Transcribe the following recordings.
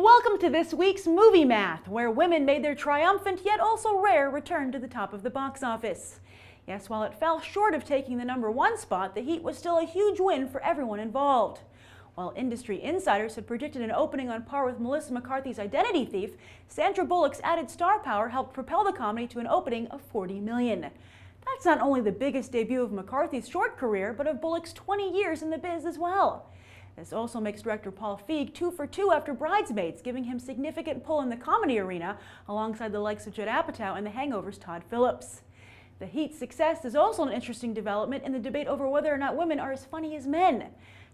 Welcome to this week's Movie Math, where women made their triumphant yet also rare return to the top of the box office. Yes, while it fell short of taking the #1 spot, The Heat was still a huge win for everyone involved. While industry insiders had predicted an opening on par with Melissa McCarthy's Identity Thief, Sandra Bullock's added star power helped propel the comedy to an opening of $40 million. That's not only the biggest debut of McCarthy's short career, but of Bullock's 20 years in the biz as well. This also makes director Paul Feig 2 for 2 after Bridesmaids, giving him significant pull in the comedy arena alongside the likes of Judd Apatow and The Hangover's Todd Phillips. The Heat's success is also an interesting development in the debate over whether or not women are as funny as men.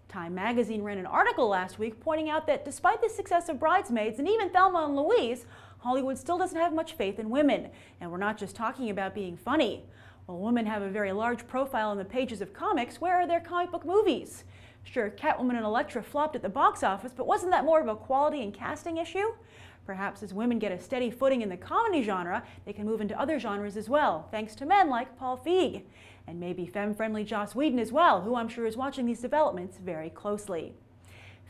Time magazine ran an article last week pointing out that despite the success of Bridesmaids and even Thelma and Louise, Hollywood still doesn't have much faith in women. And we're not just talking about being funny. While women have a very large profile in the pages of comics, where are their comic book movies? Sure, Catwoman and Elektra flopped at the box office, but wasn't that more of a quality and casting issue? Perhaps as women get a steady footing in the comedy genre, they can move into other genres as well, thanks to men like Paul Feig. And maybe femme-friendly Joss Whedon as well, who I'm sure is watching these developments very closely.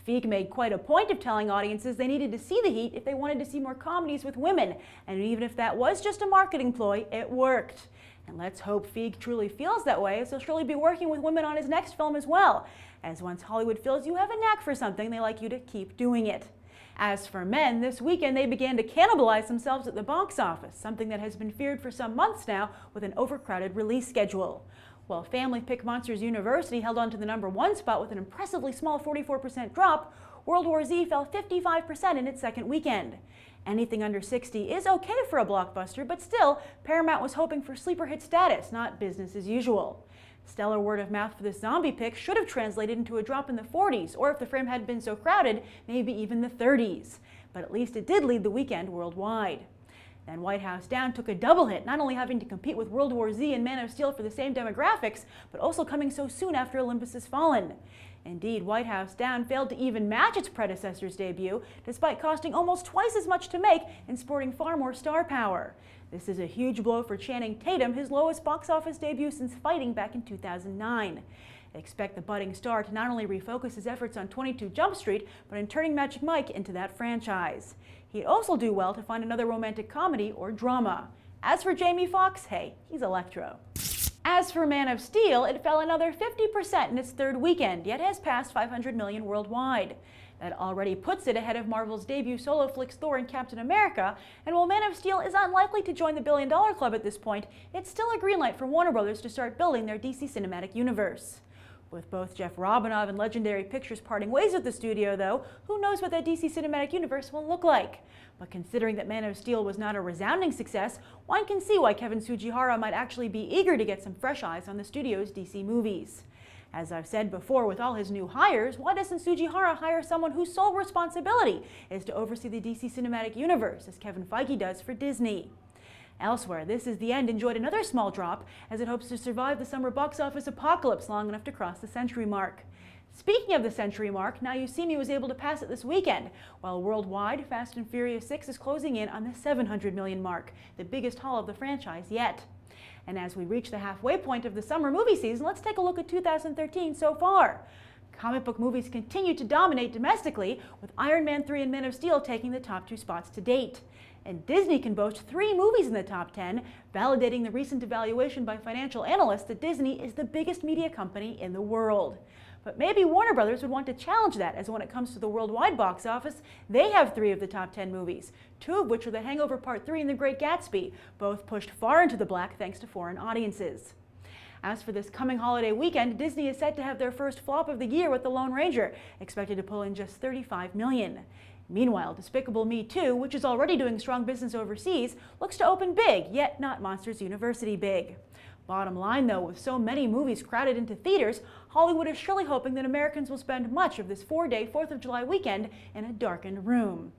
Feig made quite a point of telling audiences they needed to see The Heat if they wanted to see more comedies with women, and even if that was just a marketing ploy, it worked. And let's hope Feig truly feels that way, as he'll surely be working with women on his next film as well, as once Hollywood feels you have a knack for something, they like you to keep doing it. As for men, this weekend they began to cannibalize themselves at the box office, something that has been feared for some months now with an overcrowded release schedule. While Family Pick Monsters University held on to the #1 spot with an impressively small 44% drop, World War Z fell 55% in its second weekend. Anything under 60 is okay for a blockbuster, but still, Paramount was hoping for sleeper hit status, not business as usual. Stellar word of mouth for this zombie pick should have translated into a drop in the 40s, or if the frame hadn't been so crowded, maybe even the 30s. But at least it did lead the weekend worldwide. Then White House Down took a double hit, not only having to compete with World War Z and Man of Steel for the same demographics, but also coming so soon after Olympus Has Fallen. Indeed, White House Down failed to even match its predecessor's debut, despite costing almost twice as much to make and sporting far more star power. This is a huge blow for Channing Tatum, his lowest box office debut since Fighting back in 2009. Expect the budding star to not only refocus his efforts on 22 Jump Street, but in turning Magic Mike into that franchise. He'd also do well to find another romantic comedy or drama. As for Jamie Foxx, hey, he's Electro. As for Man of Steel, it fell another 50% in its third weekend, yet has passed $500 million worldwide. That already puts it ahead of Marvel's debut solo flicks Thor and Captain America, and while Man of Steel is unlikely to join the billion-dollar club at this point, it's still a green light for Warner Brothers to start building their DC Cinematic Universe. With both Jeff Robinov and Legendary Pictures parting ways with the studio, though, who knows what that DC Cinematic Universe will look like? But considering that Man of Steel was not a resounding success, one can see why Kevin Tsujihara might actually be eager to get some fresh eyes on the studio's DC movies. As I've said before, with all his new hires, why doesn't Tsujihara hire someone whose sole responsibility is to oversee the DC Cinematic Universe, as Kevin Feige does for Disney? Elsewhere, This Is the End enjoyed another small drop, as it hopes to survive the summer box office apocalypse long enough to cross the century mark. Speaking of the century mark, Now You See Me was able to pass it this weekend, while worldwide, Fast and Furious 6 is closing in on the $700 million mark, the biggest haul of the franchise yet. And as we reach the halfway point of the summer movie season, let's take a look at 2013 so far. Comic book movies continue to dominate domestically, with Iron Man 3 and Man of Steel taking the top 2 spots to date. And Disney can boast 3 movies in the top 10, validating the recent evaluation by financial analysts that Disney is the biggest media company in the world. But maybe Warner Brothers would want to challenge that, as when it comes to the worldwide box office, they have 3 of the top 10 movies, 2 of which are The Hangover Part 3 and The Great Gatsby, both pushed far into the black thanks to foreign audiences. As for this coming holiday weekend, Disney is set to have their first flop of the year with The Lone Ranger, expected to pull in just $35 million. Meanwhile, Despicable Me 2, which is already doing strong business overseas, looks to open big, yet not Monsters University big. Bottom line though, with so many movies crowded into theaters, Hollywood is surely hoping that Americans will spend much of this 4-day 4th of July weekend in a darkened room.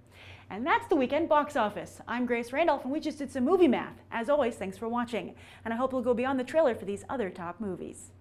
And that's the weekend box office. I'm Grace Randolph, and we just did some movie math. As always, thanks for watching, and I hope you'll go beyond the trailer for these other top movies.